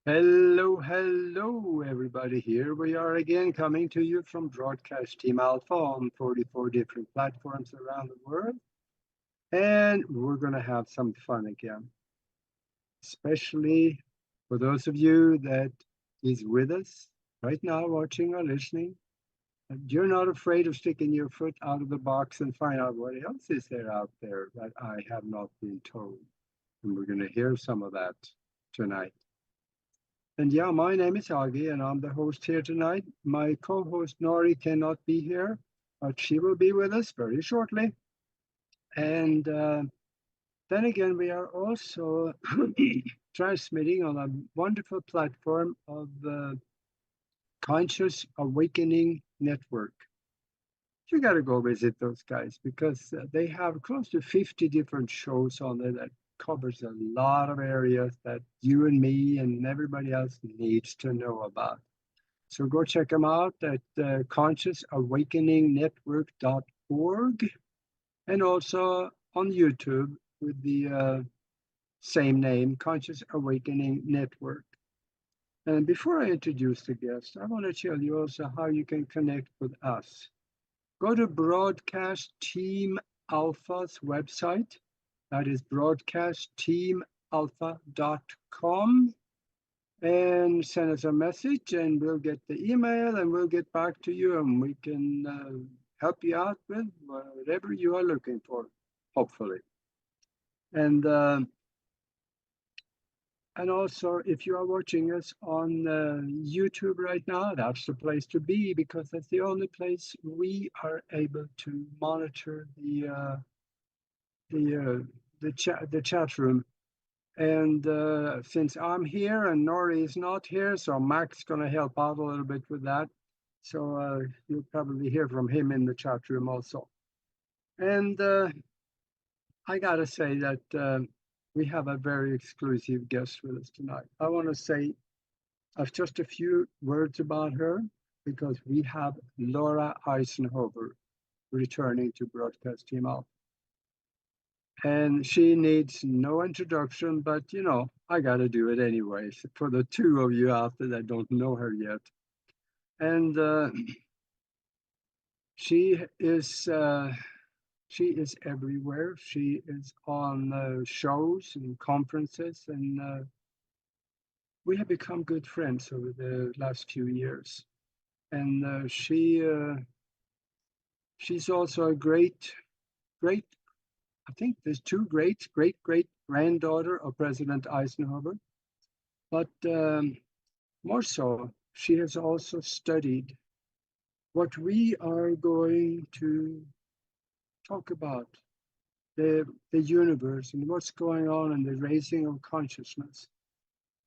Hello, hello, everybody. Here we are again, coming to you from Broadcast Team Alpha on 44 different platforms around the world. And we're going to have some fun again, especially for those of you that is with us right now, watching or listening. And you're not afraid of sticking your foot out of the box and find out what else is there out there that I have not been told. And we're going to hear some of that tonight. And yeah, my name is Aage, and I'm the host here tonight. My co-host Nori cannot be here, but she will be with us very shortly. And then again, we are also transmitting on a wonderful platform of the Conscious Awakening Network. You got to go visit those guys because they have close to 50 different shows on there that covers a lot of areas that you and me and everybody else needs to know about. So go check them out at consciousawakeningnetwork.org and also on YouTube with the same name, Conscious Awakening Network. And before I introduce the guest, I want to tell you also how you can connect with us. Go to Broadcast Team Alpha's website. That is broadcastteamalpha.com. And send us a message and we'll get the email and we'll get back to you and we can help you out with whatever you are looking for, hopefully. And also, if you are watching us on YouTube right now, that's the place to be because that's the only place we are able to monitor the chat room. And since I'm here and Nori is not here, so Mac's going to help out a little bit with that. So you'll probably hear from him in the chat room also. And I got to say that we have a very exclusive guest with us tonight. I want to say just a few words about her because we have Laura Eisenhower returning to Broadcast Team Alpha. And she needs no introduction, but you know, I got to do it anyway for the two of you out there that don't know her yet. And she is everywhere. She is on shows and conferences, and we have become good friends over the last few years. And she's also a great. I think there's two great granddaughter of President Eisenhower, but more so, she has also studied what we are going to talk about, the universe and what's going on in the raising of consciousness.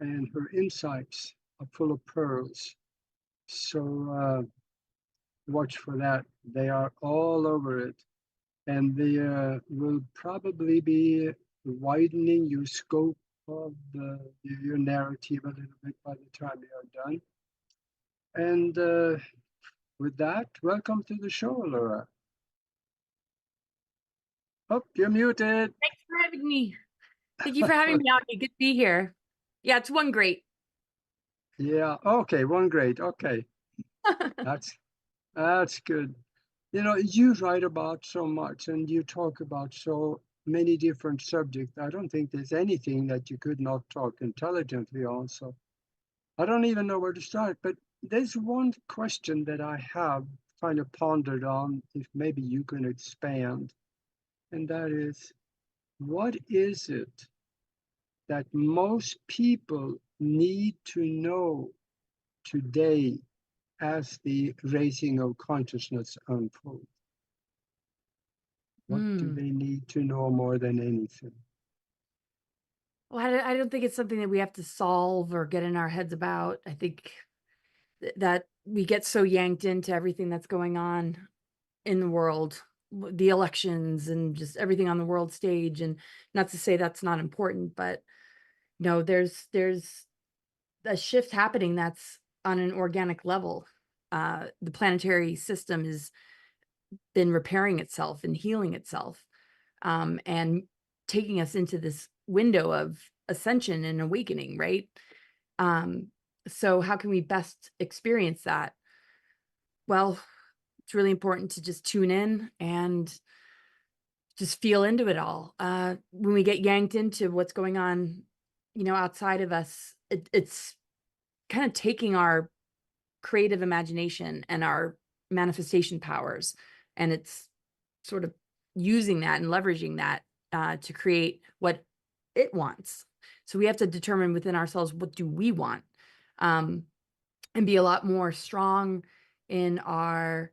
And her insights are full of pearls. So watch for that. They are all over it. And they will probably be widening your scope of your narrative a little bit by the time you are done. And with that, welcome to the show, Laura. Oh, you're muted. Thanks for having me. Thank you for having me out. Good to be here. Yeah, it's one great. Yeah, okay, one great. Okay, that's good. You know, you write about so much and you talk about so many different subjects. I don't think there's anything that you could not talk intelligently on. So I don't even know where to start. But there's one question that I have kind of pondered on, if maybe you can expand. And that is, what is it that most people need to know today as the raising of consciousness unfolds? What do they need to know more than anything? Well, I don't think it's something that we have to solve or get in our heads about. I think that we get so yanked into everything that's going on in the world, the elections and just everything on the world stage. And not to say that's not important, but no, there's a shift happening that's on an organic level. The planetary system has been repairing itself and healing itself, and taking us into this window of ascension and awakening, right? So how can we best experience that? Well, it's really important to just tune in and just feel into it all. When we get yanked into what's going on, outside of us, it's kind of taking our creative imagination and our manifestation powers, and it's sort of using that and leveraging that to create what it wants. So we have to determine within ourselves, what do we want, and be a lot more strong in our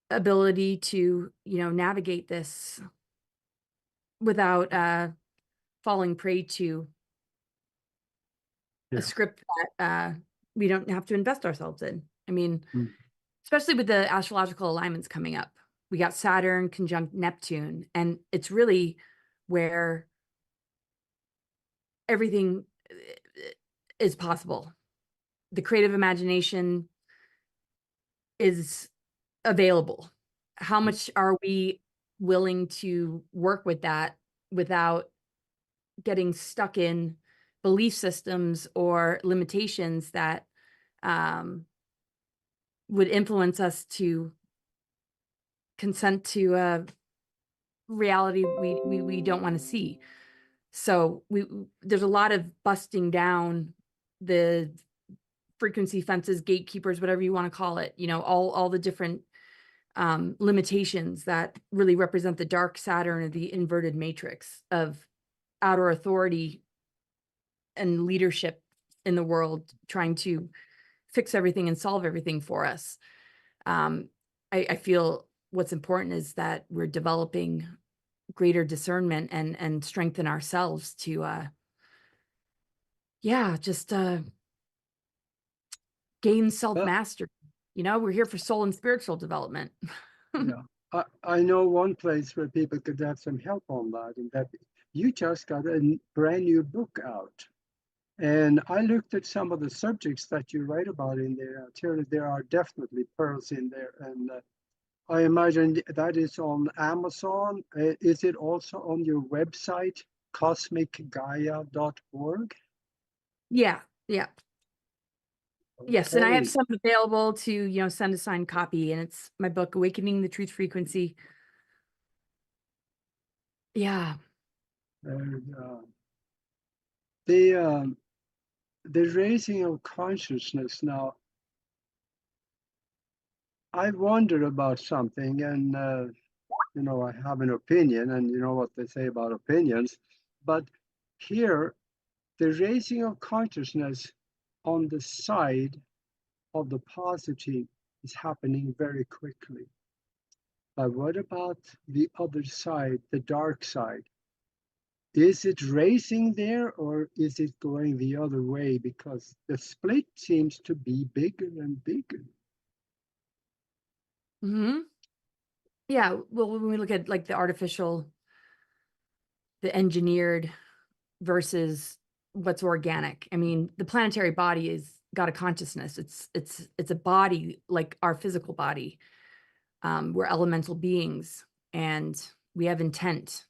ability to, navigate this without falling prey to Yeah. a script that we don't have to invest ourselves in. I mean, Mm. especially with the astrological alignments coming up. We got Saturn conjunct Neptune, and it's really where everything is possible. The creative imagination is available. How much are we willing to work with that without getting stuck in belief systems or limitations that would influence us to consent to a reality we don't want to see? So there's a lot of busting down the frequency fences, gatekeepers, whatever you want to call it, all the different limitations that really represent the dark Saturn of the inverted matrix of outer authority and leadership in the world, trying to fix everything and solve everything for us. I feel what's important is that we're developing greater discernment and strengthen ourselves to just gain Well, self-mastery. We're here for soul and spiritual development. yeah. I know one place where people could have some help on that, and that you just got a brand new book out. And I looked at some of the subjects that you write about in there. I tell you, there are definitely pearls in there. And I imagine that is on Amazon. Is it also on your website, cosmicgaia.org? Yeah, yeah. Yes, and I have Okay. some available to, send a signed copy, and it's my book, Awakening the Truth Frequency. Yeah. And, the raising of consciousness now, I wonder about something, and I have an opinion, and you know what they say about opinions. But here, the raising of consciousness on the side of the positive is happening very quickly. But what about the other side, the dark side? Is it raising there, or is it going the other way? Because the split seems to be bigger and bigger. Hmm. Yeah. Well, when we look at like the engineered versus what's organic. I mean, the planetary body is got a consciousness. It's a body like our physical body. We're elemental beings, and we have intent.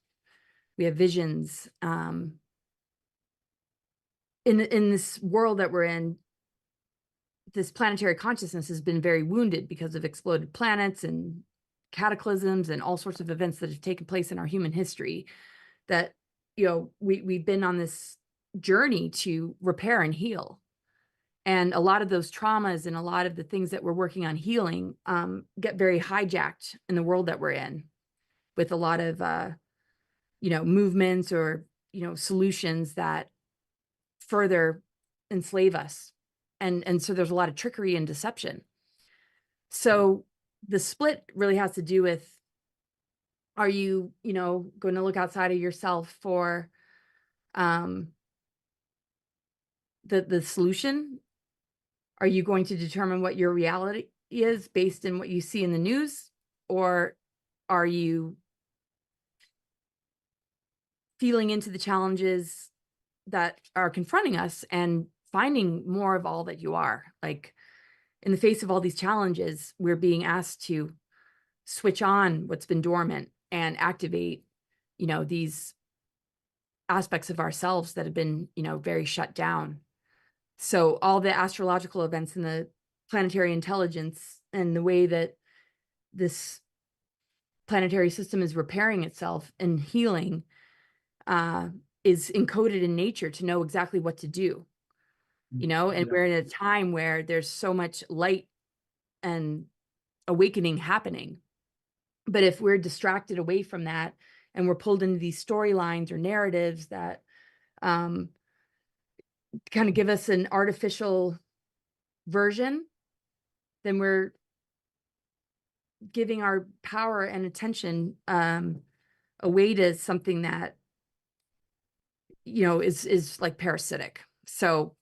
We have visions. In this world that we're in, this planetary consciousness has been very wounded because of exploded planets and cataclysms and all sorts of events that have taken place in our human history, that we've been on this journey to repair and heal. And a lot of those traumas and a lot of the things that we're working on healing get very hijacked in the world that we're in, with a lot of movements or solutions that further enslave us. And so there's a lot of trickery and deception. So the split really has to do with, are you, going to look outside of yourself for the solution? Are you going to determine what your reality is based on what you see in the news? Or are you feeling into the challenges that are confronting us and finding more of all that you are? Like, in the face of all these challenges, we're being asked to switch on what's been dormant and activate, these aspects of ourselves that have been, very shut down. So all the astrological events and the planetary intelligence and the way that this planetary system is repairing itself and healing uh, is encoded in nature to know exactly what to do, and Yeah. we're in a time where there's so much light and awakening happening. But if we're distracted away from that and we're pulled into these storylines or narratives that um, kind of give us an artificial version, then we're giving our power and attention away to something that is like parasitic. So,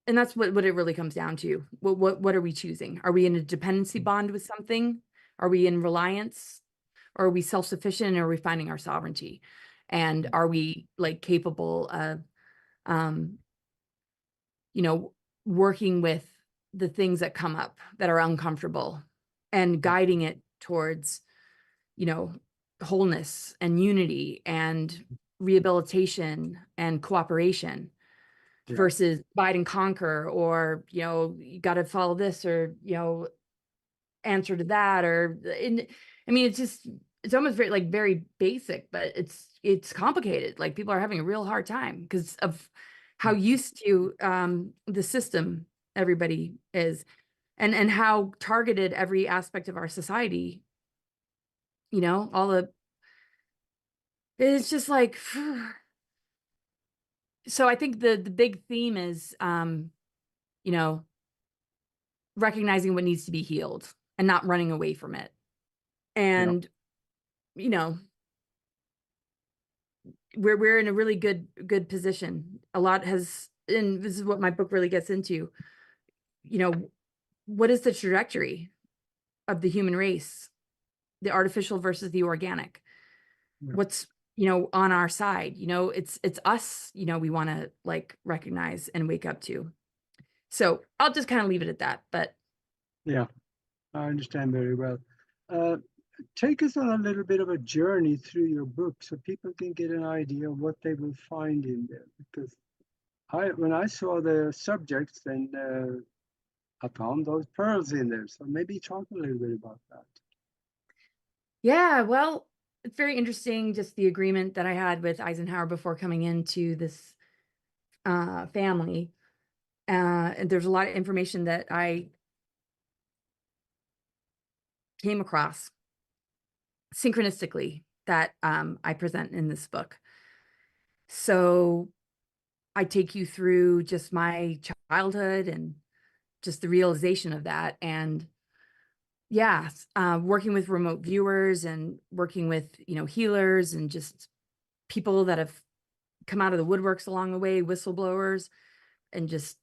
and that's what it really comes down to. What are we choosing? Are we in a dependency bond with something? Are we in reliance? Or are we self-sufficient, and are we finding our sovereignty? And are we like capable of you know working with the things that come up that are uncomfortable and guiding it towards wholeness and unity and rehabilitation and cooperation Yeah. versus divide and conquer, or you got to follow this, or answer to that, or I mean it's almost very basic, but it's complicated. Like, people are having a real hard time because of how used to the system everybody is, and how targeted every aspect of our society, all the it's just like so I think the big theme is you know recognizing what needs to be healed and not running away from it. Yeah. And you know we're in a really good position. A lot has, and this is what my book really gets into, you know what is the trajectory of the human race, the artificial versus the organic? Yeah. What's on our side? It's us, we want to like recognize and wake up to. So I'll just kind of leave it at that. But Yeah. I understand very well. Uh, Take us on a little bit of a journey through your book so people can get an idea of what they will find in there. Because when I saw the subjects, then I found those pearls in there. So maybe talk a little bit about that. yeah, well, it's very interesting, just the agreement that I had with Eisenhower before coming into this family. And there's a lot of information that I came across synchronistically that I present in this book. So I take you through just my childhood and just the realization of that. And yeah, working with remote viewers and working with, healers and just people that have come out of the woodworks along the way, whistleblowers, and just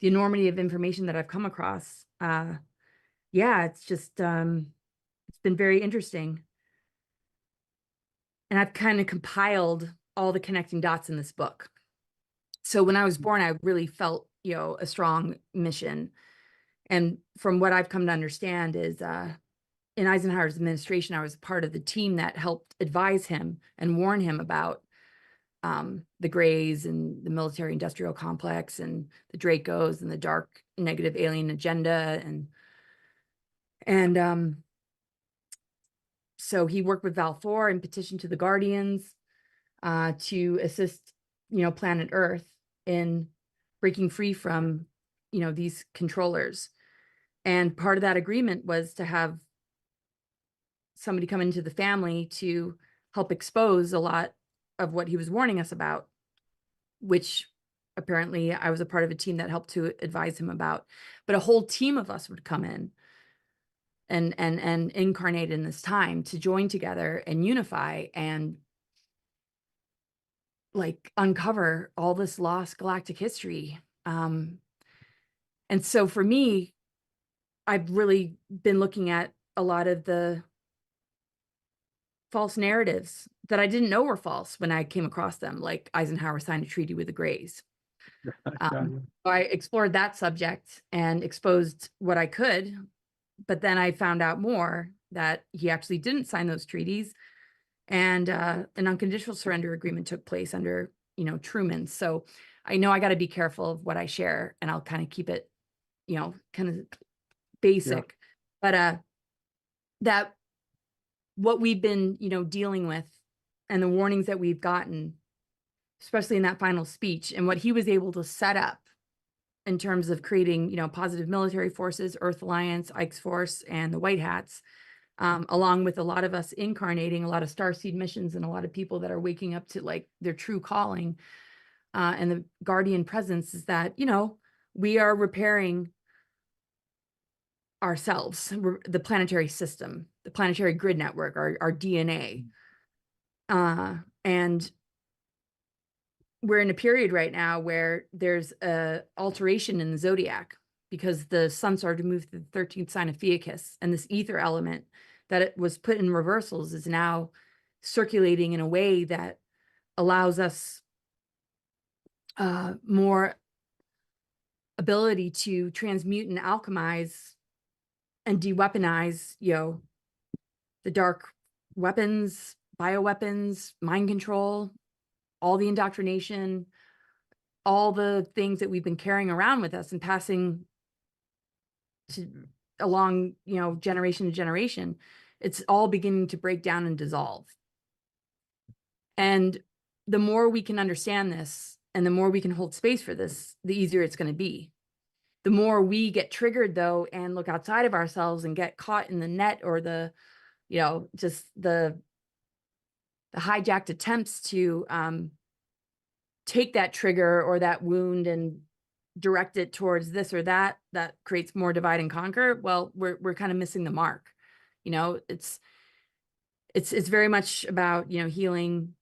the enormity of information that I've come across. Yeah, it's just, it's been very interesting. And I've kind of compiled all the connecting dots in this book. So when I was born, I really felt, a strong mission. And from what I've come to understand is in Eisenhower's administration, I was part of the team that helped advise him and warn him about the Greys and the military industrial complex and the Dracos and the dark negative alien agenda. And so he worked with Val 4 and petitioned to the Guardians to assist, planet Earth in breaking free from, these controllers. And part of that agreement was to have somebody come into the family to help expose a lot of what he was warning us about, which apparently I was a part of a team that helped to advise him about. But a whole team of us would come in and incarnate in this time to join together and unify and like uncover all this lost galactic history. And so for me, I've really been looking at a lot of the false narratives that I didn't know were false when I came across them, like Eisenhower signed a treaty with the Greys. Yeah. So I explored that subject and exposed what I could, but then I found out more that he actually didn't sign those treaties. and an unconditional surrender agreement took place under, Truman. So I know I got to be careful of what I share, and I'll kind of keep it, kind of Yeah. basic. But that what we've been, dealing with, and the warnings that we've gotten, especially in that final speech, and what he was able to set up in terms of creating, positive military forces, Earth Alliance, Ike's Force, and the White Hats, along with a lot of us incarnating, a lot of starseed missions, and a lot of people that are waking up to like their true calling, and the guardian presence, is that, we are repairing ourselves, the planetary system, the planetary grid network, our DNA. And we're in a period right now where there's a alteration in the zodiac, because the sun started to move to the 13th sign of Fiacus, and this ether element that it was put in reversals is now circulating in a way that allows us more ability to transmute and alchemize and de-weaponize, the dark weapons, bioweapons, mind control, all the indoctrination, all the things that we've been carrying around with us and passing along, generation to generation. It's all beginning to break down and dissolve. And the more we can understand this, and the more we can hold space for this, the easier it's going to be. The more we get triggered, though, and look outside of ourselves and get caught in the net, or the, just the hijacked attempts to take that trigger or that wound and direct it towards this or that creates more divide and conquer. Well, we're kind of missing the mark. It's very much about, healing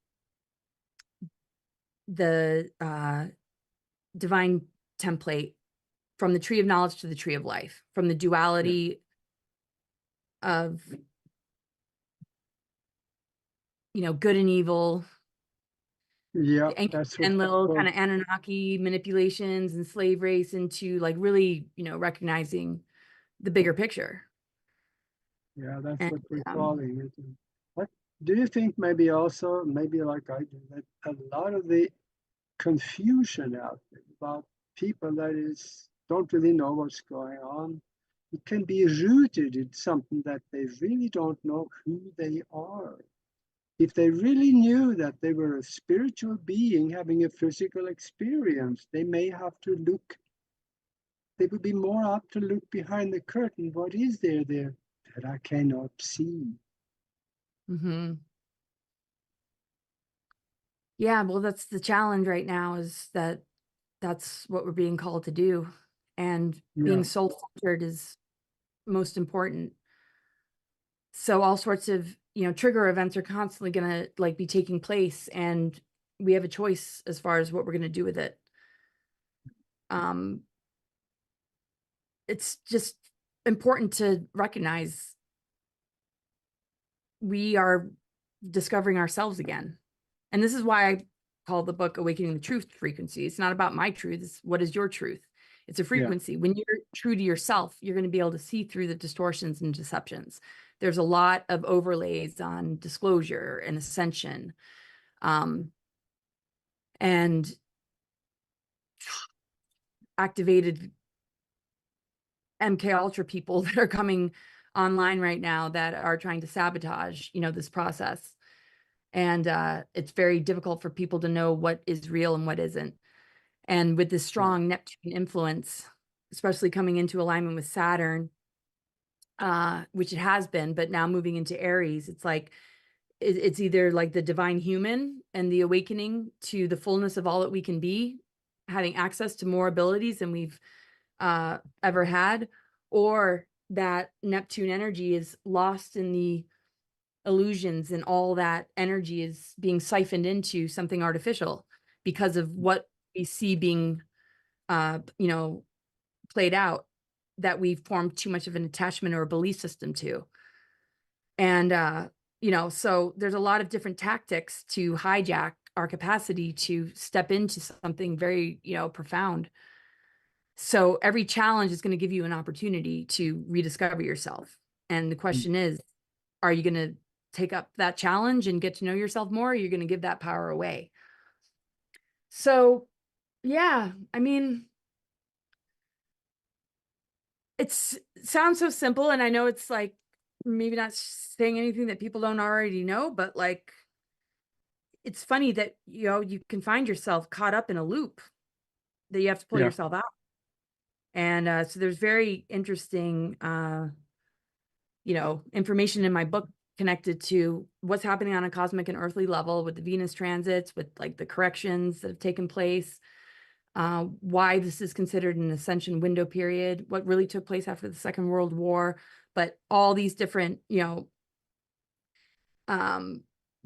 the divine template from the tree of knowledge to the tree of life, from the duality of, good and evil, Yeah, the ancient that's what and little people, kind of Anunnaki manipulations and slave race, into like really, recognizing the bigger picture. yeah, that's And what we're calling it. What do you think, maybe also, maybe like I do, that a lot of the confusion out there about people that don't really know what's going on, it can be rooted in something that they really don't know who they are. If they really knew that they were a spiritual being having a physical experience, they may have to look, they would be more apt to look behind the curtain. What is there that I cannot see? mm-hmm. Yeah, well, that's the challenge right now, is that's what we're being called to do. And Yeah, being soul-centered is most important. So all sorts of, trigger events are constantly going to like be taking place, and we have a choice as far as what we're going to do with it. It's just important to recognize we are discovering ourselves again. And this is why I call the book Awakening the Truth Frequency. It's not about my truth. It's what is your truth? It's a yeah, frequency. When you're true to yourself, you're going to be able to see through the distortions and deceptions. There's a lot of overlays on disclosure and ascension. And activated MK Ultra people that are coming online right now that are trying to sabotage, this process. And it's very difficult for people to know what is real and what isn't. And with this yeah, strong Neptune influence, especially coming into alignment with Saturn, which it has been, but now moving into Aries, it's like it's either like the divine human and the awakening to the fullness of all that we can be, having access to more abilities than we've ever had, or that Neptune energy is lost in the illusions, and all that energy is being siphoned into something artificial because of what we see being played out, that we've formed too much of an attachment or a belief system to. And so there's a lot of different tactics to hijack our capacity to step into something very, profound. So every challenge is going to give you an opportunity to rediscover yourself. And the question is, are you going to take up that challenge and get to know yourself more, or you're going to give that power away. So, yeah, I mean, it sounds so simple, and I know it's like maybe not saying anything that people don't already know, but like it's funny that you can find yourself caught up in a loop that you have to pull Yeah. yourself out. And so there's very interesting information in my book connected to what's happening on a cosmic and earthly level with the Venus transits, with like the corrections that have taken place, why this is considered an ascension window period, what really took place after the Second World War, but all these different,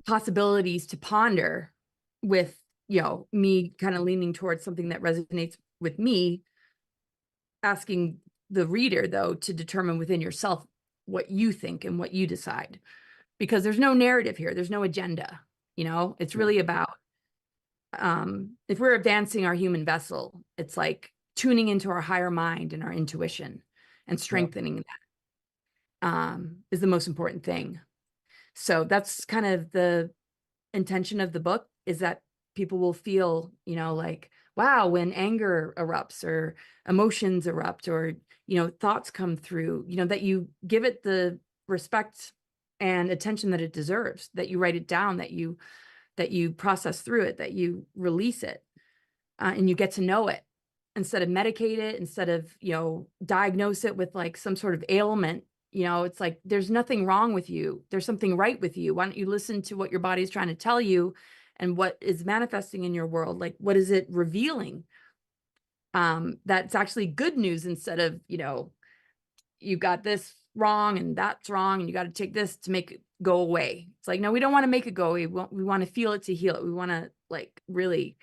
possibilities to ponder with, me kind of leaning towards something that resonates with me, asking the reader, though, to determine within yourself what you think and what you decide, because there's no narrative here. There's no agenda. It's really about, if we're advancing our human vessel, it's like tuning into our higher mind and our intuition and strengthening that, is the most important thing. So that's kind of the intention of the book, is that people will feel, like, wow, when anger erupts or emotions erupt or, thoughts come through, that you give it the respect and attention that it deserves, that you write it down, that you process through it, that you release it, and you get to know it instead of medicate it, instead of, diagnose it with like some sort of ailment. It's like, there's nothing wrong with you. There's something right with you. Why don't you listen to what your body's trying to tell you and what is manifesting in your world? Like, what is it revealing? That's actually good news, instead of, you got this wrong and that's wrong and you got to take this to make it go away. It's like, no, we don't want to make it go away. We want to feel it to heal it. We want to like really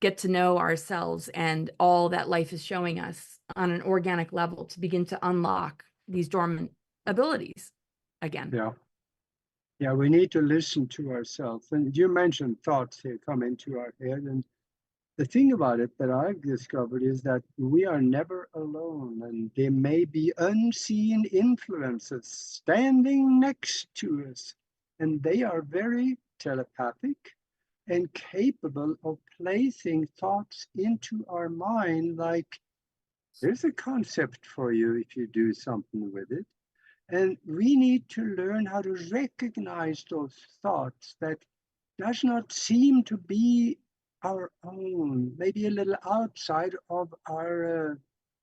get to know ourselves and all that life is showing us on an organic level to begin to unlock these dormant abilities again. Yeah. Yeah, we need to listen to ourselves. And you mentioned thoughts here come into our head. And the thing about it that I've discovered is that we are never alone, and there may be unseen influences standing next to us, and they are very telepathic and capable of placing thoughts into our mind, like, there's a concept for you if you do something with it. And we need to learn how to recognize those thoughts that does not seem to be our own, maybe a little outside of our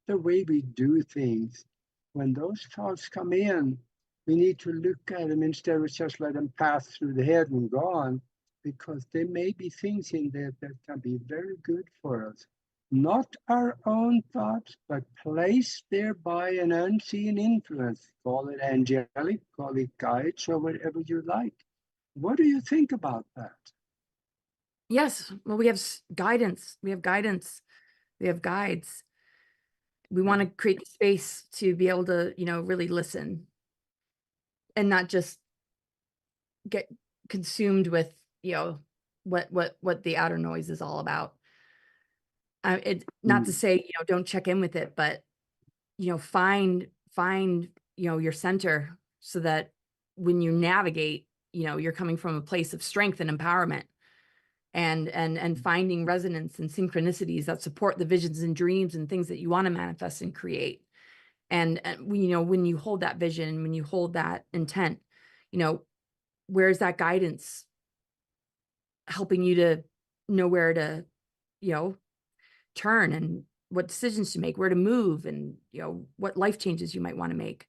the way we do things. When those thoughts come in, we need to look at them instead of just let them pass through the head and gone, because there may be things in there that can be very good for us. Not our own thoughts, but placed there by an unseen influence. Call it angelic, call it guides, or whatever you like. What do you think about that? Yes. Well, we have guidance. We have guidance. We have guides. We want to create the space to be able to, really listen and not just get consumed with, what the outer noise is all about. Not to say, don't check in with it, but, find, your center, so that when you navigate, you're coming from a place of strength and empowerment, and finding resonance and synchronicities that support the visions and dreams and things that you want to manifest and create. And when you hold that vision, when you hold that intent, where's that guidance helping you to know where to, turn, and what decisions to make, where to move, and, what life changes you might want to make.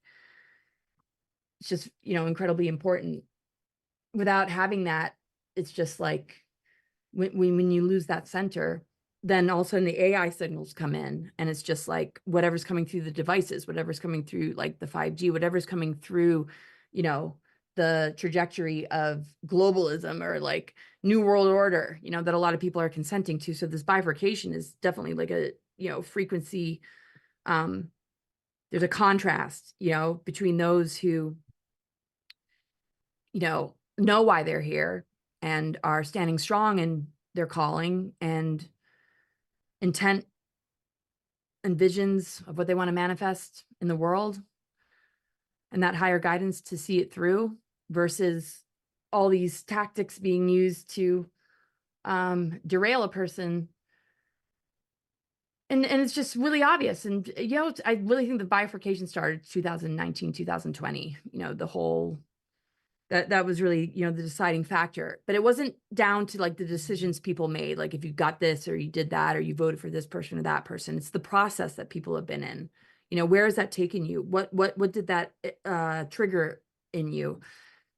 It's just, incredibly important. Without having that, it's just like when you lose that center, then all of a sudden the AI signals come in, and it's just like whatever's coming through the devices, whatever's coming through like the 5G, whatever's coming through, the trajectory of globalism or like new world order, that a lot of people are consenting to. So this bifurcation is definitely like a, frequency. There's a contrast, between those who, know why they're here and are standing strong in their calling and intent and visions of what they want to manifest in the world, and that higher guidance to see it through, versus all these tactics being used to derail a person. And it's just really obvious. And, I really think the bifurcation started 2019, 2020, the whole, that was really, the deciding factor. But it wasn't down to like the decisions people made, like if you got this or you did that or you voted for this person or that person. It's the process that people have been in. Where has that taken you? What did that trigger in you?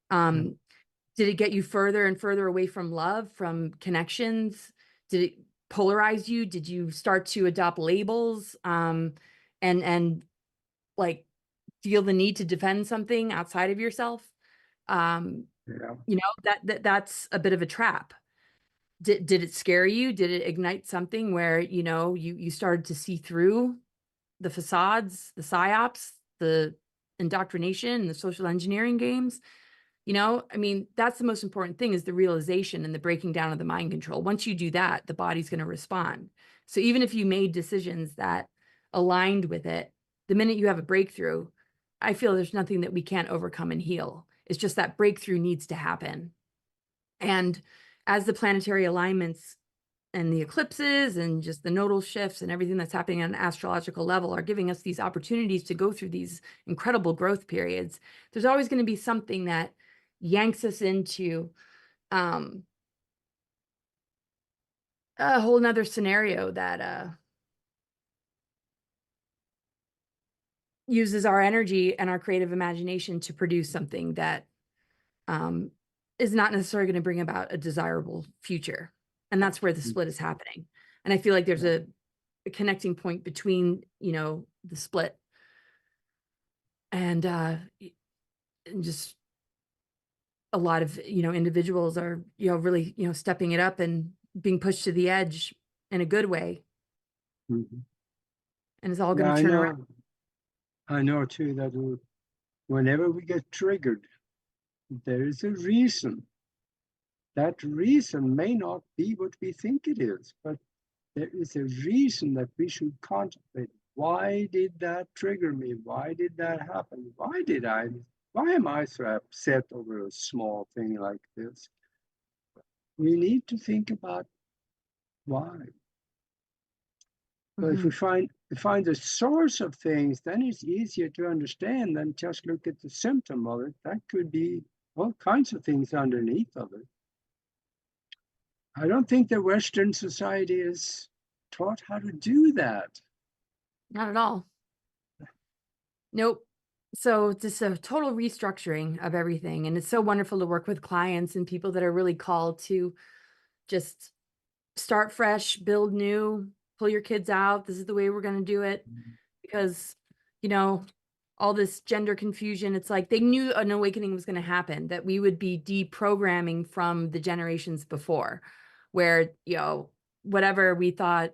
Did it get you further and further away from love, from connections? Did it polarize you? Did you start to adopt labels and like feel the need to defend something outside of yourself? That's a bit of a trap. Did it scare you? Did it ignite something where, you started to see through the facades, the psyops, the indoctrination, and the social engineering games? That's the most important thing, is the realization and the breaking down of the mind control. Once you do that, the body's going to respond. So even if you made decisions that aligned with it, the minute you have a breakthrough, I feel there's nothing that we can't overcome and heal. It's just that breakthrough needs to happen. And as the planetary alignments and the eclipses and just the nodal shifts and everything that's happening on an astrological level are giving us these opportunities to go through these incredible growth periods, there's always going to be something that yanks us into a whole nother scenario that uses our energy and our creative imagination to produce something that is not necessarily going to bring about a desirable future. And that's where the split is happening. And I feel like there's a connecting point between, the split and just a lot of, individuals are, really, stepping it up and being pushed to the edge in a good way. Mm-hmm. And it's all going to turn around. I know too that whenever we get triggered, there is a reason. That reason may not be what we think it is, but there is a reason that we should contemplate. Why did that trigger me? Why did that happen? Why am I so upset over a small thing like this? We need to think about why. But if we find the source of things, then it's easier to understand than just look at the symptom of it. That could be all kinds of things underneath of it. I don't think the Western society is taught how to do that. Not at all. Nope. So just a total restructuring of everything. And it's so wonderful to work with clients and people that are really called to just start fresh, build new, pull your kids out. This is the way we're going to do it. Because, all this gender confusion, it's like they knew an awakening was going to happen, that we would be deprogramming from the generations before, where, whatever we thought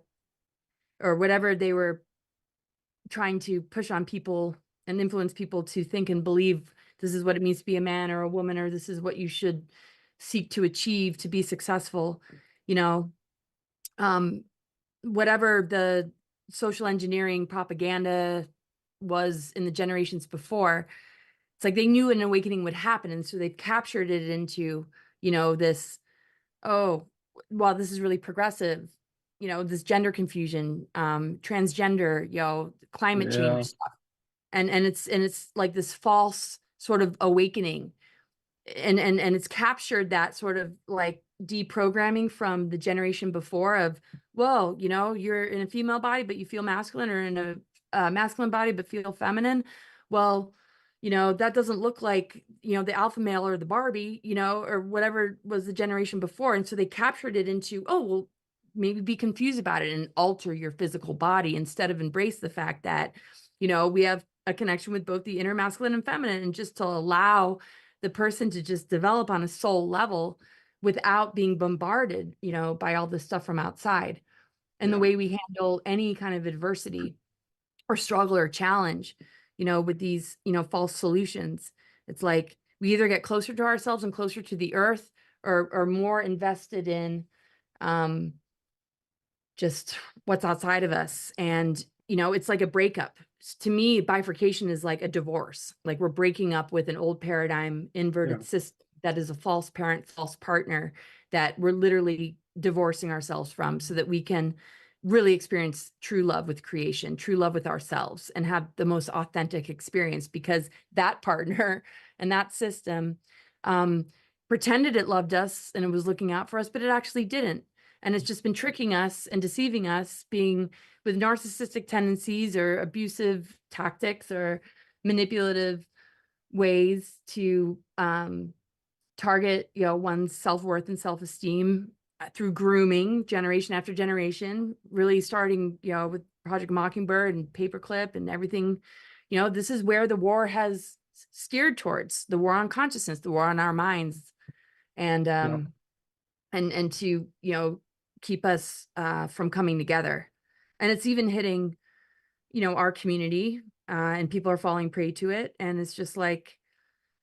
or whatever they were trying to push on people and influence people to think and believe this is what it means to be a man or a woman, or this is what you should seek to achieve to be successful, whatever the social engineering propaganda was in the generations before. It's like they knew an awakening would happen. And so they've captured it into, this, oh, well, this is really progressive, this gender confusion, transgender, climate change stuff. And it's like this false sort of awakening. And it's captured that sort of like deprogramming from the generation before of, well, you're in a female body, but you feel masculine, or in a masculine body, but feel feminine. Well, that doesn't look like, the alpha male or the Barbie, or whatever was the generation before. And so they captured it into, oh, well, maybe be confused about it and alter your physical body instead of embrace the fact that, we have a connection with both the inner masculine and feminine, and just to allow the person to just develop on a soul level without being bombarded, by all this stuff from outside. And the way we handle any kind of adversity or struggle or challenge, with these, false solutions. It's like we either get closer to ourselves and closer to the earth, or more invested in just what's outside of us. And, it's like a breakup. To me, bifurcation is like a divorce. Like we're breaking up with an old paradigm, inverted system that is a false parent, false partner that we're literally divorcing ourselves from so that we can really experience true love with creation, true love with ourselves, and have the most authentic experience, because that partner and that system pretended it loved us and it was looking out for us, but it actually didn't. And it's just been tricking us and deceiving us, being with narcissistic tendencies or abusive tactics or manipulative ways to target, one's self-worth and self-esteem through grooming generation after generation, really starting, with Project Mockingbird and Paperclip and everything. This is where the war has steered towards, the war on consciousness, the war on our minds, and and to, keep us from coming together. And it's even hitting, our community, and people are falling prey to it. And it's just like,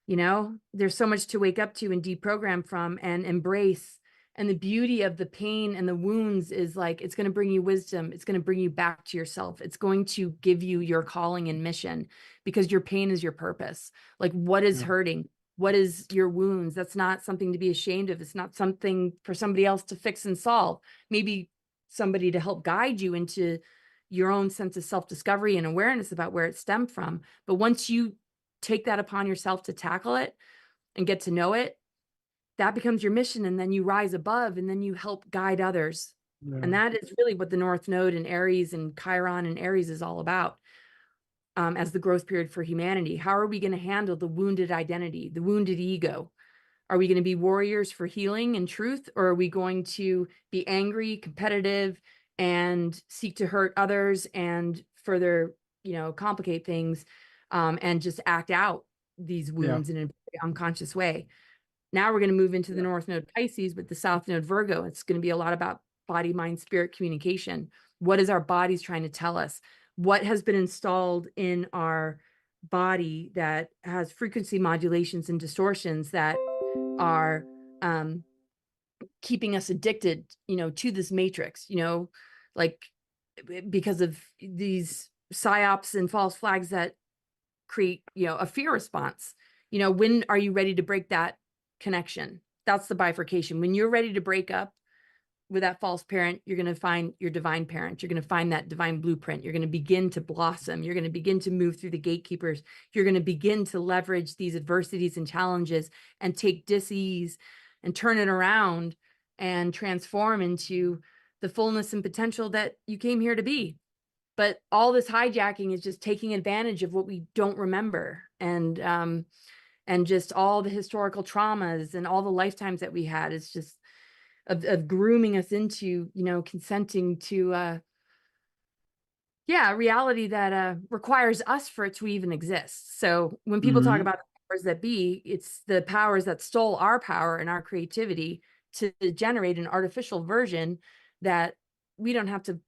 there's so much to wake up to and deprogram from and embrace. And the beauty of the pain and the wounds is like, it's going to bring you wisdom. It's going to bring you back to yourself. It's going to give you your calling and mission, because your pain is your purpose. Like, what is hurting? What is your wounds? That's not something to be ashamed of. It's not something for somebody else to fix and solve. Maybe somebody to help guide you into your own sense of self-discovery and awareness about where it stemmed from. But once you take that upon yourself to tackle it and get to know it, that becomes your mission. And then you rise above, and then you help guide others. And that is really what the North Node and Aries and Chiron and Aries is all about, as the growth period for humanity. How are we going to handle the wounded identity, the wounded ego? Are we going to be warriors for healing and truth? Or are we going to be angry, competitive, and seek to hurt others and further, complicate things, and just act out these wounds in an unconscious way? Now we're going to move into the North Node Pisces with the South Node Virgo. It's going to be a lot about body, mind, spirit communication. What is our bodies trying to tell us? What has been installed in our body that has frequency modulations and distortions that are keeping us addicted, to this matrix, like because of these psyops and false flags that create, a fear response. When are you ready to break that connection? That's the bifurcation. When you're ready to break up with that false parent, you're going to find your divine parent. You're going to find that divine blueprint. You're going to begin to blossom. You're going to begin to move through the gatekeepers. You're going to begin to leverage these adversities and challenges and take dis-ease and turn it around and transform into the fullness and potential that you came here to be. But all this hijacking is just taking advantage of what we don't remember, and just all the historical traumas and all the lifetimes that we had. Is just of grooming us into, consenting to a reality that requires us for it to even exist. So when people talk about the powers that be, it's the powers that stole our power and our creativity to generate an artificial version that we don't have to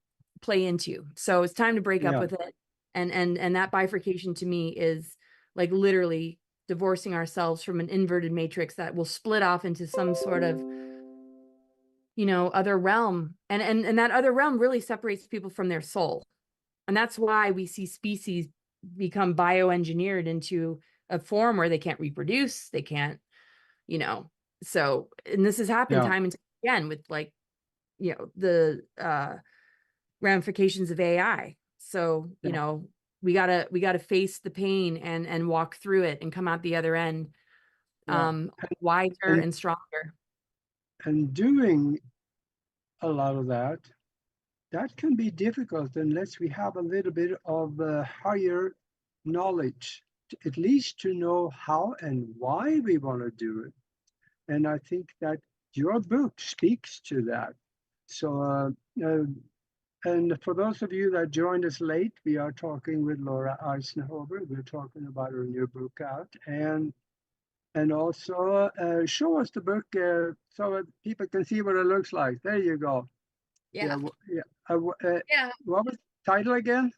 play into. So it's time to break up with it. And that bifurcation to me is like literally divorcing ourselves from an inverted matrix that will split off into some sort of, other realm. And that other realm really separates people from their soul. And that's why we see species become bioengineered into a form where they can't reproduce, they can't, so, and this has happened time and time again with like, the ramifications of AI. So, we gotta face the pain and walk through it and come out the other end wiser and stronger. And doing a lot of that can be difficult unless we have a little bit of higher knowledge, at least to know how and why we want to do it. And I think that your book speaks to that. So, and for those of you that joined us late, we are talking with Laura Eisenhower. We're talking about her new book out, and also show us the book so that people can see what it looks like. There you go. Yeah. What was the title again?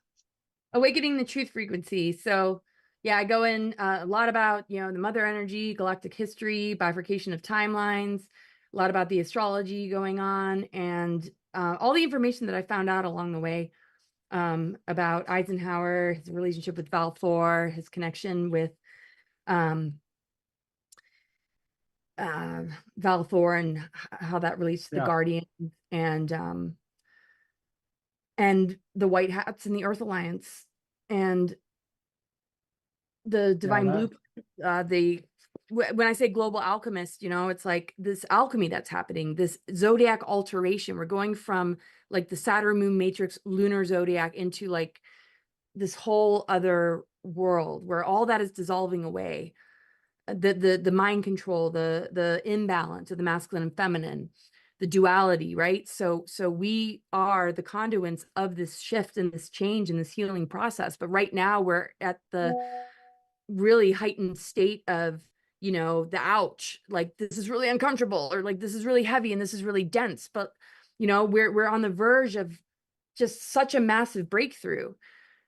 Awakening the Truth Frequency. So I go in a lot about, the mother energy, galactic history, bifurcation of timelines, a lot about the astrology going on, and all the information that I found out along the way about Eisenhower, his relationship with Balfour, his connection with Valthor and how that relates to the Yeah. Guardian and the White Hats and the Earth Alliance and the Divine that, Blueprint. When I say global alchemist, you know, it's like this alchemy that's happening, this zodiac alteration. We're going from like the Saturn moon matrix lunar zodiac into like this whole other world where all that is dissolving away. The mind control, the imbalance of the masculine and feminine, the duality, right? So we are the conduits of this shift and this change and this healing process. But right now we're at the really heightened state of, you know, the ouch, like this is really uncomfortable, or like this is really heavy and this is really dense. But you know, we're on the verge of just such a massive breakthrough.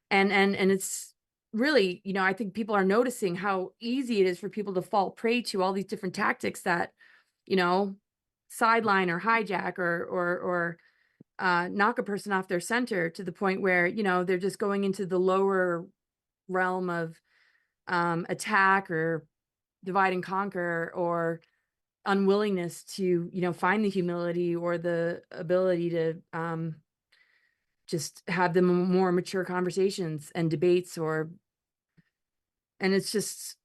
And it's really, you know, I think people are noticing how easy it is for people to fall prey to all these different tactics that, you know, sideline or hijack or knock a person off their center, to the point where, you know, they're just going into the lower realm of attack or divide and conquer, or unwillingness to, you know, find the humility or the ability to just have them more mature conversations and debates, and it's just,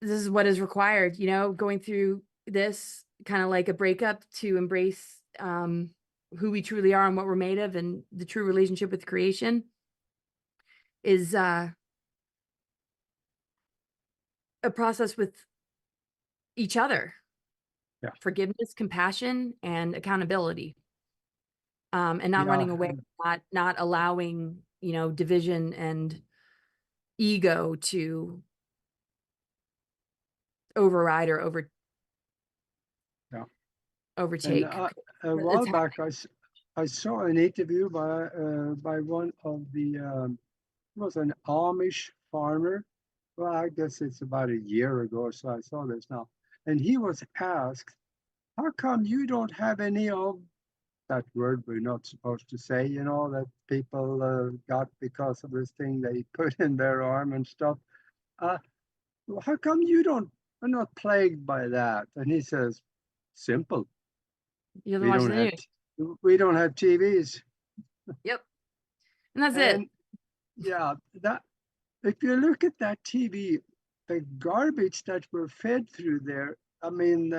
this is what is required, you know, going through this kind of like a breakup to embrace who we truly are and what we're made of, and the true relationship with creation is a process with each other. Yeah. Forgiveness, compassion, and accountability. And not Yeah. running away, not allowing, you know, division and ego to override or Yeah. overtake. And a while back, I saw an interview by one of the was an Amish farmer. Well, I guess it's about a year ago or so I saw this now. And he was asked, how come you don't have any of that word we're not supposed to say, you know, that people got because of this thing they put in their arm and stuff? How come you are not plagued by that? And he says, simple. You have to We watch don't the have news. we don't have TVs. Yep. And that's it. And yeah, that if you look at that TV, the garbage that we're fed through there, I mean,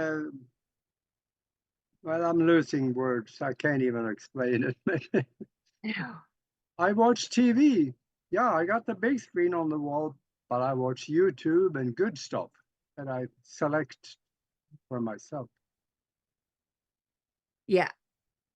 well, I'm losing words. I can't even explain it. Yeah. I watch TV. Yeah, I got the big screen on the wall, but I watch YouTube and good stuff that I select for myself. Yeah.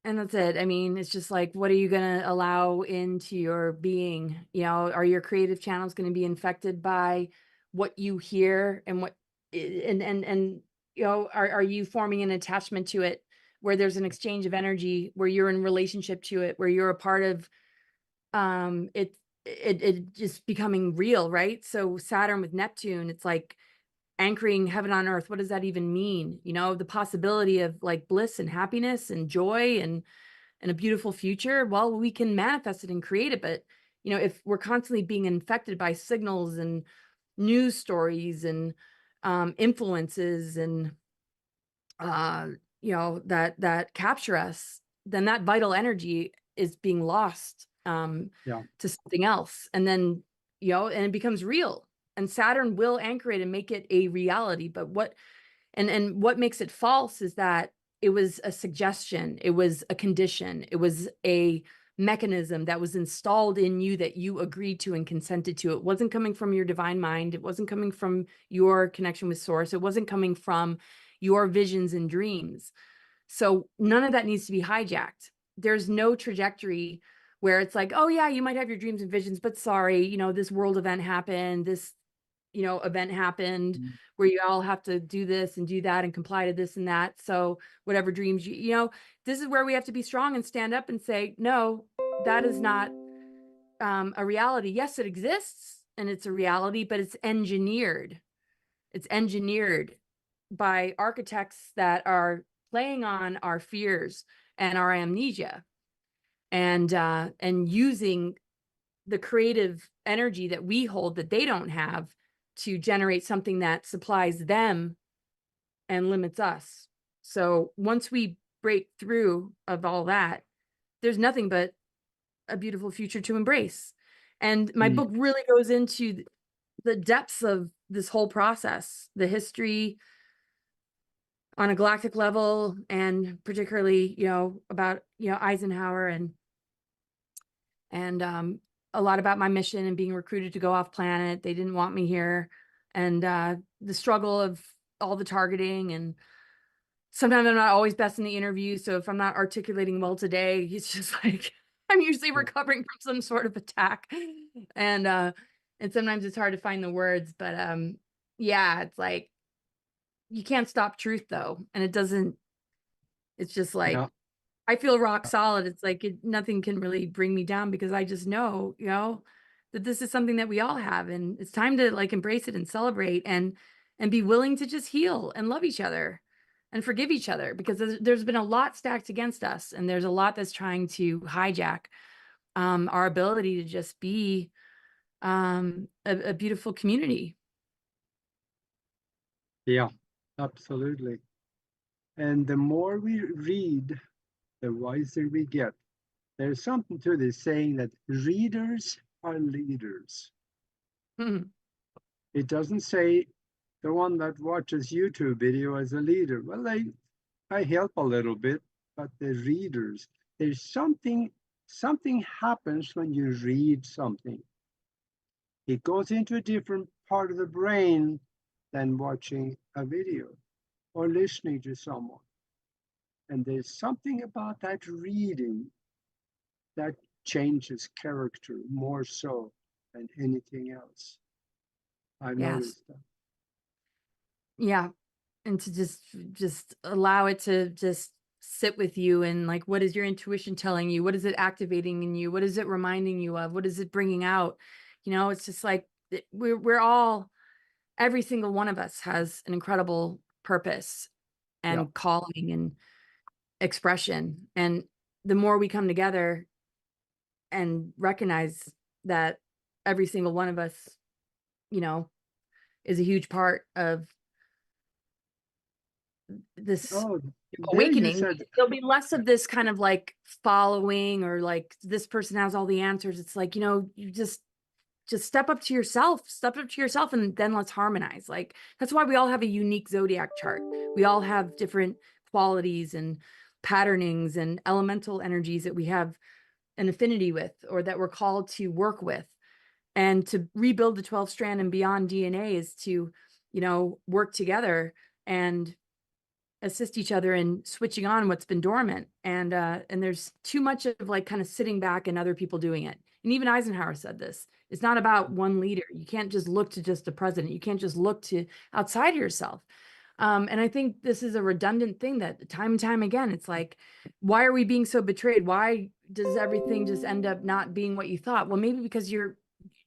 And that's it. I mean, it's just like, what are you going to allow into your being? You know, are your creative channels going to be infected by what you hear and what, and, you know, are you forming an attachment to it where there's an exchange of energy, where you're in relationship to it, where you're a part of, it just becoming real, right? So Saturn with Neptune, it's like anchoring heaven on earth. What does that even mean? You know, the possibility of like bliss and happiness and joy and a beautiful future. Well, we can manifest it and create it. But, you know, if we're constantly being infected by signals and news stories and influences and, you know, that capture us, then that vital energy is being lost Yeah. to something else. And then, you know, and it becomes real. And Saturn will anchor it and make it a reality. But what makes it false is that it was a suggestion, it was a condition, it was a mechanism that was installed in you that you agreed to and consented to. It wasn't coming from your divine mind. It wasn't coming from your connection with source. It wasn't coming from your visions and dreams. So none of that needs to be hijacked. There's no trajectory where it's like, oh yeah, you might have your dreams and visions, but sorry, you know, this world event happened, this, you know, event happened where you all have to do this and do that and comply to this and that. So whatever dreams you know, this is where we have to be strong and stand up and say, no, that is not a reality. Yes, it exists and it's a reality, but it's engineered. It's engineered by architects that are playing on our fears and our amnesia and using the creative energy that we hold that they don't have to generate something that supplies them and limits us. So once we break through of all that, there's nothing but a beautiful future to embrace. And my Mm. book really goes into the depths of this whole process, the history on a galactic level, and particularly, about, Eisenhower, and a lot about my mission and being recruited to go off planet. They didn't want me here. And the struggle of all the targeting, and sometimes I'm not always best in the interview. So if I'm not articulating well today, it's just like I'm usually recovering from some sort of attack. And sometimes it's hard to find the words, but yeah, it's like you can't stop truth though. And it's just like Yeah. I feel rock solid. It's like nothing can really bring me down, because I just know, that this is something that we all have, and it's time to like embrace it and celebrate, and be willing to just heal and love each other and forgive each other, because there's been a lot stacked against us, and there's a lot that's trying to hijack our ability to just be a beautiful community. Yeah, absolutely. And the more we read, the wiser we get. There's something to this saying that readers are leaders. It doesn't say the one that watches YouTube video as a leader. Well, I help a little bit, but the readers, there's something happens when you read something. It goes into a different part of the brain than watching a video or listening to someone. And there's something about that reading that changes character more so than anything else. I've Yes. noticed that. Yeah. And to just allow it to just sit with you, and like, what is your intuition telling you? What is it activating in you? What is it reminding you of? What is it bringing out? It's just like we're all, every single one of us has an incredible purpose Yeah. and calling and expression. And the more we come together and recognize that every single one of us, is a huge part of this Oh, there you awakening, said, there'll be less of this kind of like following, or like this person has all the answers. It's like, you just step up to yourself, and then let's harmonize. Like, that's why we all have a unique zodiac chart. We all have different qualities and patternings and elemental energies that we have an affinity with, or that we're called to work with. And to rebuild the 12 strand and beyond DNA is to, work together and assist each other in switching on what's been dormant. And there's too much of like kind of sitting back and other people doing it. And even Eisenhower said this. It's not about one leader. You can't just look to just a president. You can't just look to outside of yourself. And I think this is a redundant thing that time and time again, it's like, why are we being so betrayed? Why does everything just end up not being what you thought? Well, maybe because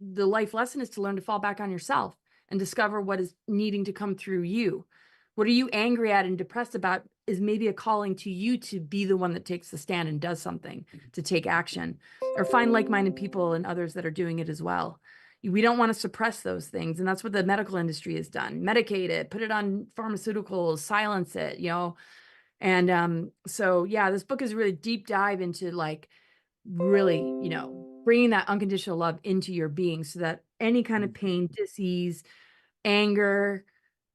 the life lesson is to learn to fall back on yourself and discover what is needing to come through you. What are you angry at and depressed about is maybe a calling to you to be the one that takes the stand and does something, to take action, or find like-minded people and others that are doing it as well. We don't want to suppress those things. And that's what the medical industry has done. Medicate it, put it on pharmaceuticals, silence it, And so, yeah, this book is really deep dive into like really, bringing that unconditional love into your being, so that any kind of pain, disease, anger,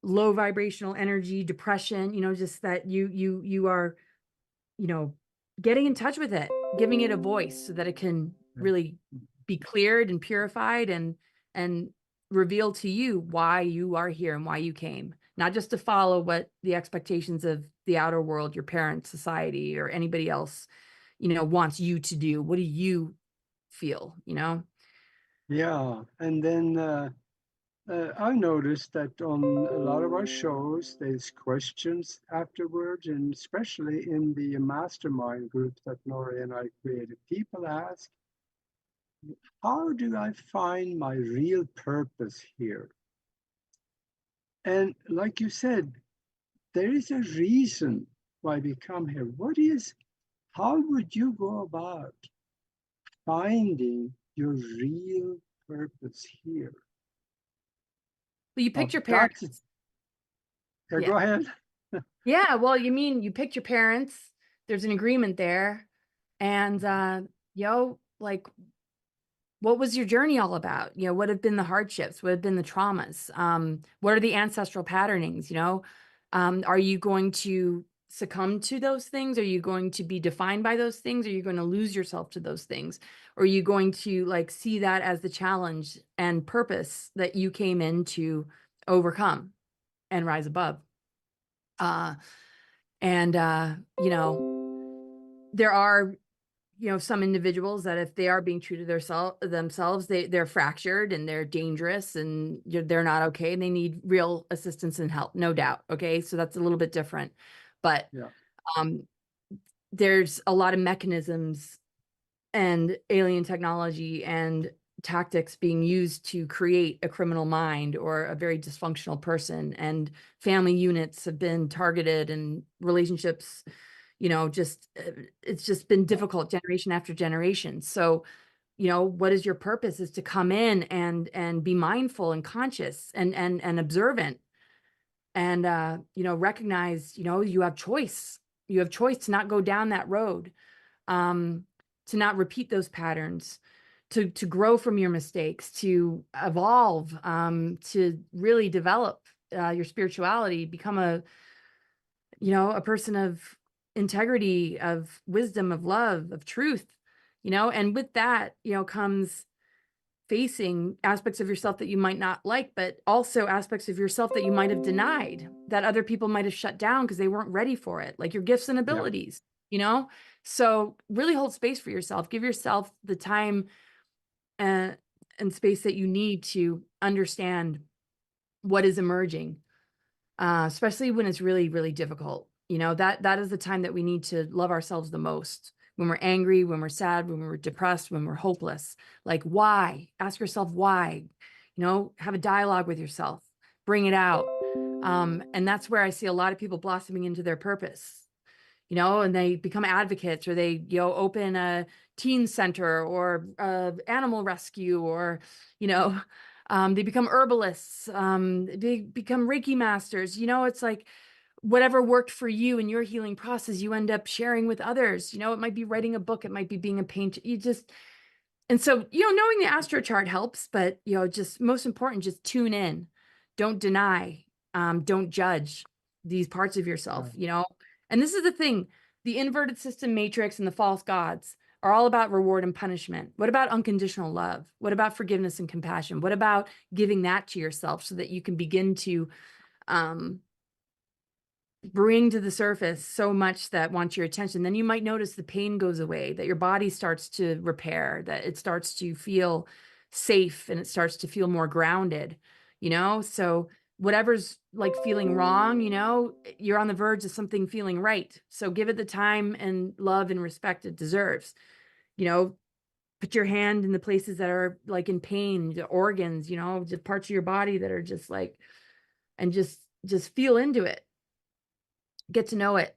low vibrational energy, depression, just that you are, getting in touch with it, giving it a voice so that it can really be cleared and purified, and reveal to you why you are here and why you came, not just to follow what the expectations of the outer world, your parents, society, or anybody else, wants you to do. What do you feel, yeah. And then I've noticed that on a lot of our shows, there's questions afterwards, and especially in the mastermind group that Nori and I created, people ask, how do I find my real purpose here? And like you said, there is a reason why we come here. How would you go about finding your real purpose here? well, you Now, picked your that's, parents. go Yeah. ahead. Yeah, well, you mean you picked your parents, there's an agreement there, and, like, what was your journey all about? What have been the hardships? What have been the traumas? What are the ancestral patternings, are you going to succumb to those things? Are you going to be defined by those things? Are you going to lose yourself to those things? Or are you going to, like, see that as the challenge and purpose that you came in to overcome and rise above? Uh, and, there are, some individuals that if they are being true to themselves, they're fractured and they're dangerous and they're not okay and they need real assistance and help, no doubt. Okay. So that's a little bit different, but, Yeah. um, there's a lot of mechanisms and alien technology and tactics being used to create a criminal mind or a very dysfunctional person, and family units have been targeted and relationships, just it's just been Yeah. difficult generation after generation. So, what is your purpose is to come in and be mindful and conscious and observant and recognize, you have choice. You have choice to not go down that road, um, to not repeat those patterns, to grow from your mistakes, to evolve, to really develop your spirituality, become a person of integrity, of wisdom, of love, of truth, and with that, comes facing aspects of yourself that you might not like, but also aspects of yourself that you might have denied, that other people might have shut down because they weren't ready for it, like your gifts and Yeah. abilities, you know? So really hold space for yourself. Give yourself the time and, and space that you need to understand what is emerging, especially when it's really, really difficult. That is the time that we need to love ourselves the most. When we're angry, when we're sad, when we're depressed, when we're hopeless. Like, why? Ask yourself why. Have a dialogue with yourself. Bring it out. And that's where I see a lot of people blossoming into their purpose. And they become advocates, or they, open a teen center or animal rescue, or, you know, they become herbalists, they become Reiki masters. It's like whatever worked for you in your healing process, you end up sharing with others. It might be writing a book, it might be being a painter. And so, knowing the astro chart helps, but, just most important, just tune in. Don't deny, don't judge these parts of yourself, Yeah. And this is the thing, the inverted system matrix and the false gods are all about reward and punishment. What about unconditional love? What about forgiveness and compassion? What about giving that to yourself so that you can begin to um, bring to the surface so much that wants your attention? Then you might notice the pain goes away, that your body starts to repair, that it starts to feel safe and it starts to feel more grounded, So whatever's like feeling wrong, you're on the verge of something feeling right. So give it the time and love and respect it deserves. You know, put your hand in the places that are like in pain, the organs, just parts of your body that are just like, and just feel into it, get to know it,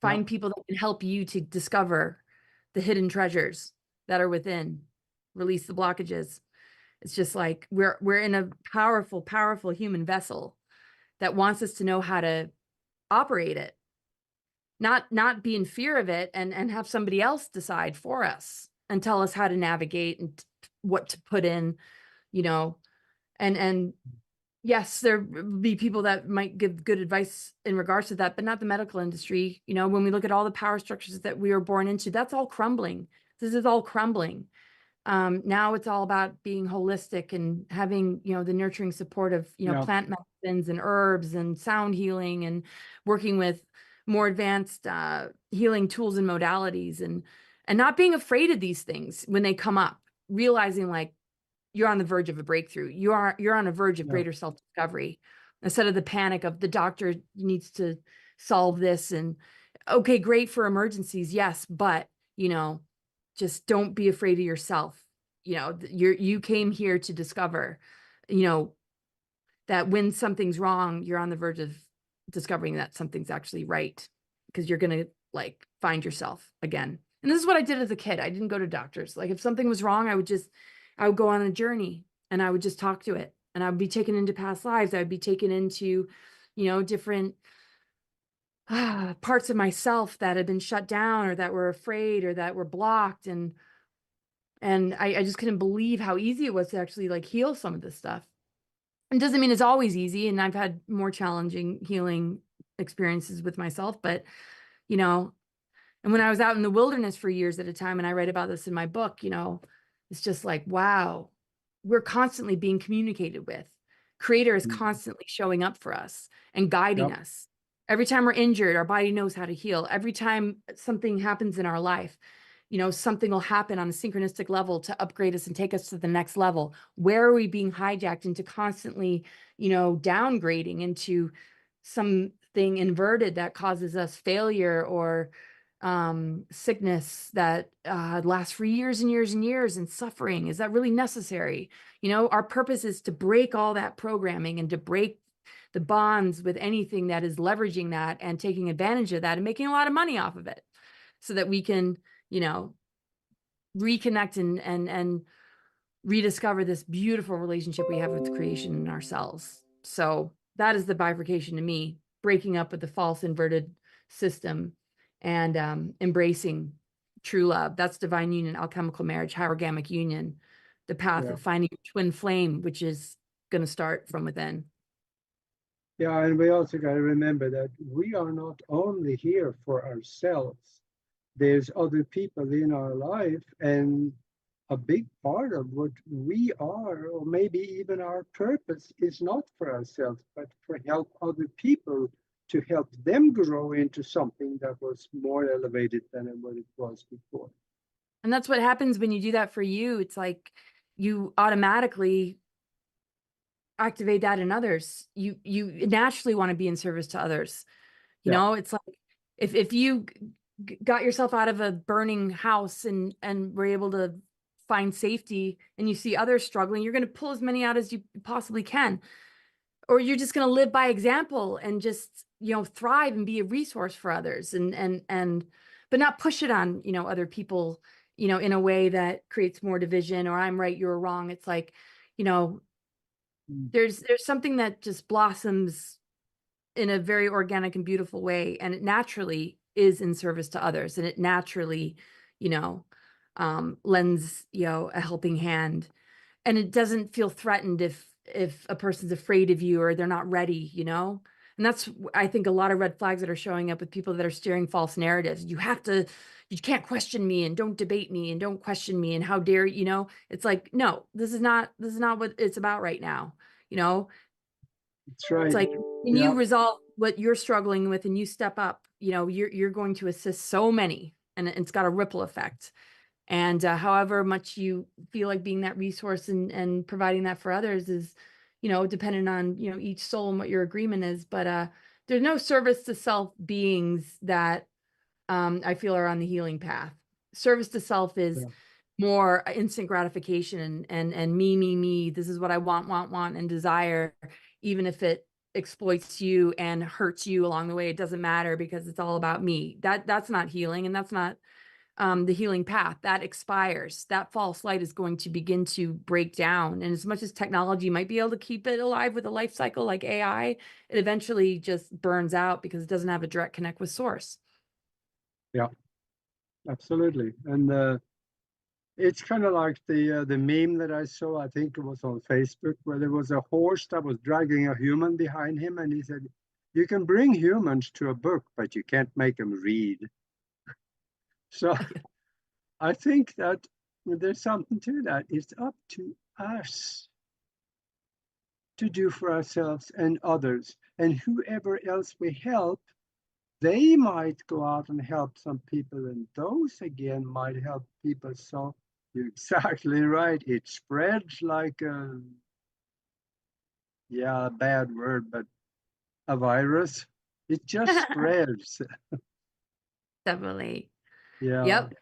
Yeah. find people that can help you to discover the hidden treasures that are within, release the blockages. It's just like we're in a powerful, powerful human vessel that wants us to know how to operate it, not be in fear of it and have somebody else decide for us and tell us how to navigate and what to put in, you know, and yes, there will be people that might give good advice in regards to that, but not the medical industry. When we look at all the power structures that we were born into, that's all crumbling. This is all crumbling. Now it's all about being holistic and having, the nurturing support of, Yeah. plant medicines and herbs and sound healing and working with more advanced healing tools and modalities, and not being afraid of these things when they come up, realizing like you're on the verge of a breakthrough. You're on a verge of Yeah. greater self-discovery instead of the panic of the doctor needs to solve this. And okay, great for emergencies. Yes. But, just don't be afraid of yourself. You came here to discover, you know, that when something's wrong, you're on the verge of discovering that something's actually right, because you're going to like find yourself again. And this is what I did as a kid. I didn't go to doctors. Like if something was wrong, I would go on a journey and I would just talk to it, and I would be taken into past lives. I would be taken into, different parts of myself that had been shut down or that were afraid or that were blocked. And I just couldn't believe how easy it was to actually like heal some of this stuff. It doesn't mean it's always easy. And I've had more challenging healing experiences with myself, but you know, and when I was out in the wilderness for years at a time, and I write about this in my book, you know, it's just like, wow, we're constantly being communicated with. Creator is Mm. constantly showing up for us and guiding Yep. us. Every time we're injured, our body knows how to heal. Every time something happens in our life, you know, something will happen on a synchronistic level to upgrade us and take us to the next level. Where are we being hijacked into constantly, you know, downgrading into something inverted that causes us failure or sickness that lasts for years and years and years, and suffering? Is that really necessary? You know, our purpose is to break all that programming and to break the bonds with anything that is leveraging that and taking advantage of that and making a lot of money off of it, so that we can, you know, reconnect and rediscover this beautiful relationship we have with creation and ourselves. So that is the bifurcation to me: breaking up with the false inverted system and embracing true love. That's divine union, alchemical marriage, hierogamic union, the path Yeah. of finding your twin flame, which is going to start from within. Yeah, and we also got to remember that we are not only here for ourselves. There's other people in our life, and a big part of what we are, or maybe even our purpose, is not for ourselves, but for help other people, to help them grow into something that was more elevated than what it was before. And that's what happens when you do that for you. It's like you automatically activate that in others. You naturally want to be in service to others. You Yeah, know, it's like if you got yourself out of a burning house and were able to find safety, and you see others struggling, you're going to pull as many out as you possibly can. Or you're just going to live by example and just, you know, thrive and be a resource for others, and but not push it on, you know, other people, you know, in a way that creates more division, or I'm right, you're wrong. It's like, you know, mm, there's something that just blossoms in a very organic and beautiful way, and it naturally is in service to others, and it naturally, you know, lends, you know, a helping hand, and it doesn't feel threatened if a person's afraid of you or they're not ready, you know. And that's, I think, a lot of red flags that are showing up with people that are steering false narratives. You can't question me, and don't debate me, and don't question me, and how dare you know. It's like, no, this is not what it's about right now, you know. that's It's right. like when Yeah, you resolve what you're struggling with and you step up, you know, you're going to assist so many, and it's got a ripple effect. And however much you feel like being that resource and providing that for others is, you know, dependent on, you know, each soul and what your agreement is. But there's no service to self beings that I feel are on the healing path. Service to self is yeah, more instant gratification and me. This is what I want, and desire, even if it exploits you and hurts you along the way. It doesn't matter, because it's all about me. That's not healing, and that's not the healing path. That expires. That false light is going to begin to break down. And as much as technology might be able to keep it alive with a life cycle like AI, it eventually just burns out because it doesn't have a direct connect with source. yeah, absolutely. And it's kind of like the meme that I saw. I think it was on Facebook, where there was a horse that was dragging a human behind him, and he said, "You can bring humans to a book, but you can't make them read." So I think that there's something to that. It's up to us to do for ourselves and others, and whoever else we help, they might go out and help some people, and those again might help people. So you're exactly right. It spreads like a, yeah, a bad word, but a virus. It just spreads. Definitely. Yeah. Yep.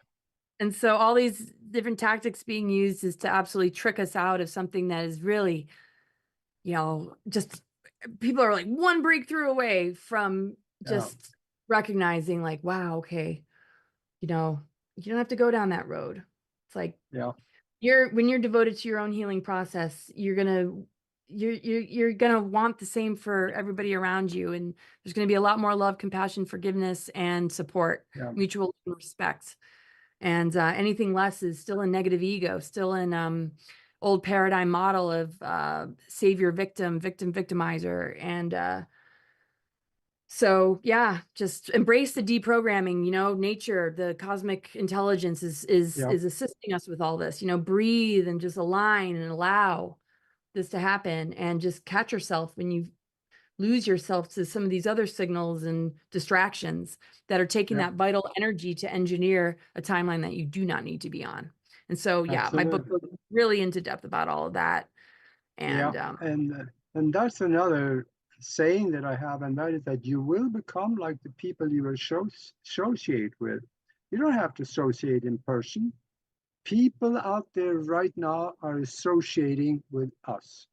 And so all these different tactics being used is to absolutely trick us out of something that is really, you know, just people are like one breakthrough away from Yeah. just recognizing like, wow, okay, you know, you don't have to go down that road. It's like Yeah. when you're devoted to your own healing process, you're gonna you're gonna want the same for everybody around you, and there's gonna be a lot more love, compassion, forgiveness, and support, Yeah. mutual respect. And anything less is still in negative ego, still in old paradigm model of savior, victim, victimizer. And so yeah, just embrace the deprogramming. Nature, the cosmic intelligence Yeah. is assisting us with all this. Breathe and just align and allow this to happen, and just catch yourself when you lose yourself to some of these other signals and distractions that are taking Yeah. that vital energy to engineer a timeline that you do not need to be on. And so, yeah, my book Absolutely. goes really into depth about all of that. Yeah. And And that's another saying that I have, and that is that you will become like the people you associate with. You don't have to associate in person. People out there right now are associating with us.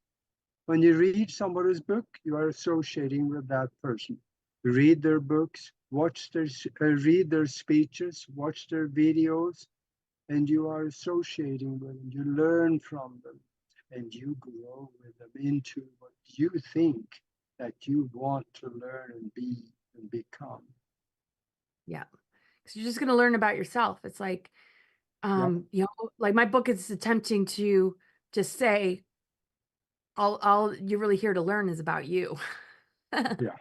When you read somebody's book, you are associating with that person. Read their books, read their speeches, watch their videos, and you are associating with them. You learn from them, and you grow with them into what you think that you want to learn and be and become. yeah, because you're just going to learn about yourself. It's like, Yeah, like my book is attempting to just say, all you're really here to learn is about you. yeah,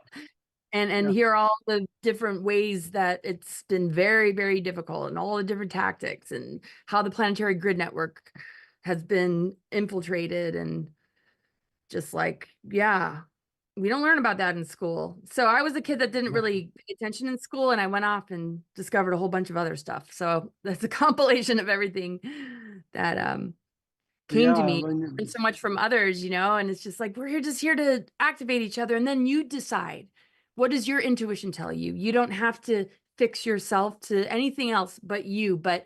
And yeah, hear all the different ways that it's been very, very difficult, and all the different tactics, and how the planetary grid network has been infiltrated. And just like, yeah, we don't learn about that in school. So I was a kid that didn't yeah. really pay attention in school, and I went off and discovered a whole bunch of other stuff. So that's a compilation of everything that came to Yeah, me, and so much from others, and it's just like, just here to activate each other. And then you decide, what does your intuition tell you? You don't have to fix yourself to anything else but you. But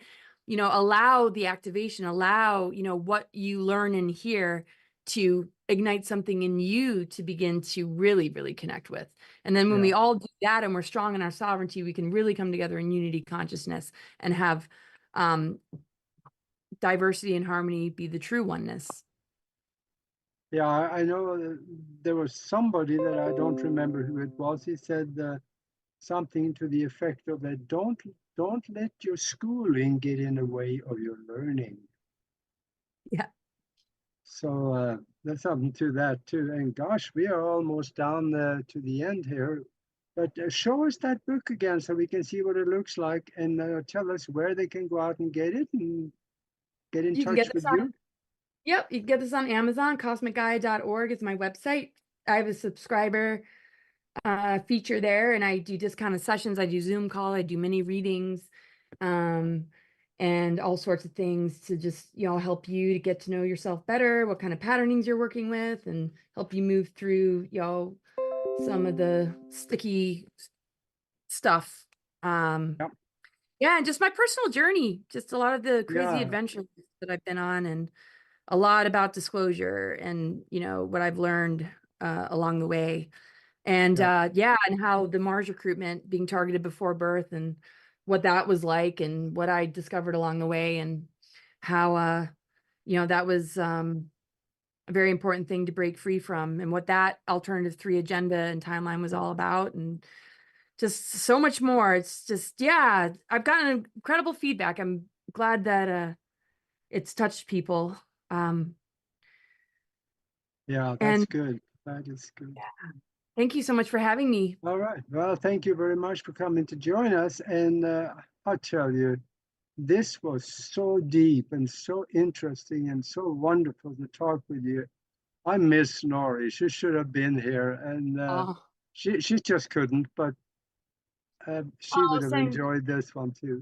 allow the activation, allow what you learn and hear to ignite something in you to begin to really, really connect with. And then when yeah, we all do that, and we're strong in our sovereignty, we can really come together in unity consciousness, and have diversity and harmony be the true oneness. yeah. I know there was somebody that I don't remember who it was. He said something to the effect of that: don't let your schooling get in the way of your learning. Yeah. So there's something to that too. And gosh, we are almost down to the end here. But show us that book again so we can see what it looks like, and tell us where they can go out and get it and get in You can get touch this with on, you. yep, you can get this on Amazon. CosmicGaia.org is my website. I have a subscriber feature there, and I do discounted sessions. I do Zoom call, I do mini readings, and all sorts of things to just, help you to get to know yourself better, what kind of patternings you're working with, and help you move through, some of the sticky stuff. Yep. Yeah, and just my personal journey, just a lot of the crazy Yeah, adventures that I've been on, and a lot about disclosure, and what I've learned along the way. And yeah, yeah, and how the Mars recruitment, being targeted before birth, and what that was like, and what I discovered along the way, and how that was a very important thing to break free from, and what that alternative 3 agenda and timeline was all about, and just so much more. It's just, yeah, I've gotten incredible feedback. I'm glad that it's touched people. yeah. That's And good. That is good. thank you so much for having me. All right. Well, thank you very much for coming to join us. And I'll tell you, this was so deep and so interesting and so wonderful to talk with you. I miss Nori. She should have been here, and Oh, she just couldn't. But she oh, would have sending, enjoyed this one too.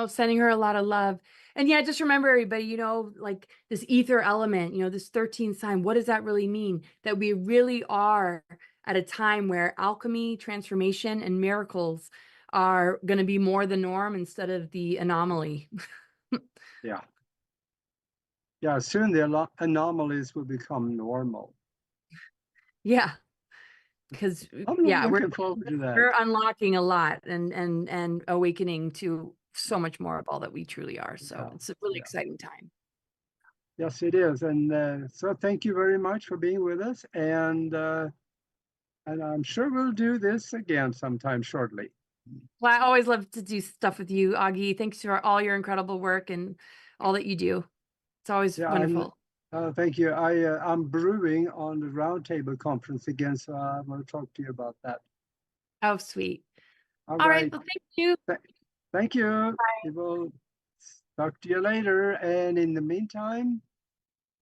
sending her a lot of love. And yeah, just remember, everybody, like this ether element, this 13th sign, what does that really mean? That we really are at a time where alchemy, transformation, and miracles are going to be more the norm instead of the anomaly. Yeah, yeah. Soon the anomalies will become normal. Yeah, because I'm yeah, looking forward to that. we're unlocking a lot, and awakening to so much more of all that we truly are. So Yeah, it's a really yeah. exciting time. Yes, it is. And so thank you very much for being with us. And I'm sure we'll do this again sometime shortly. Well, I always love to do stuff with you, Augie. Thanks for all your incredible work and all that you do. It's always Yeah, and wonderful. thank you. I'm brewing on the roundtable conference again, so I want to talk to you about that. Oh, sweet. All All right. right. Well, thank you. Thank you. We will talk to you later. And in the meantime,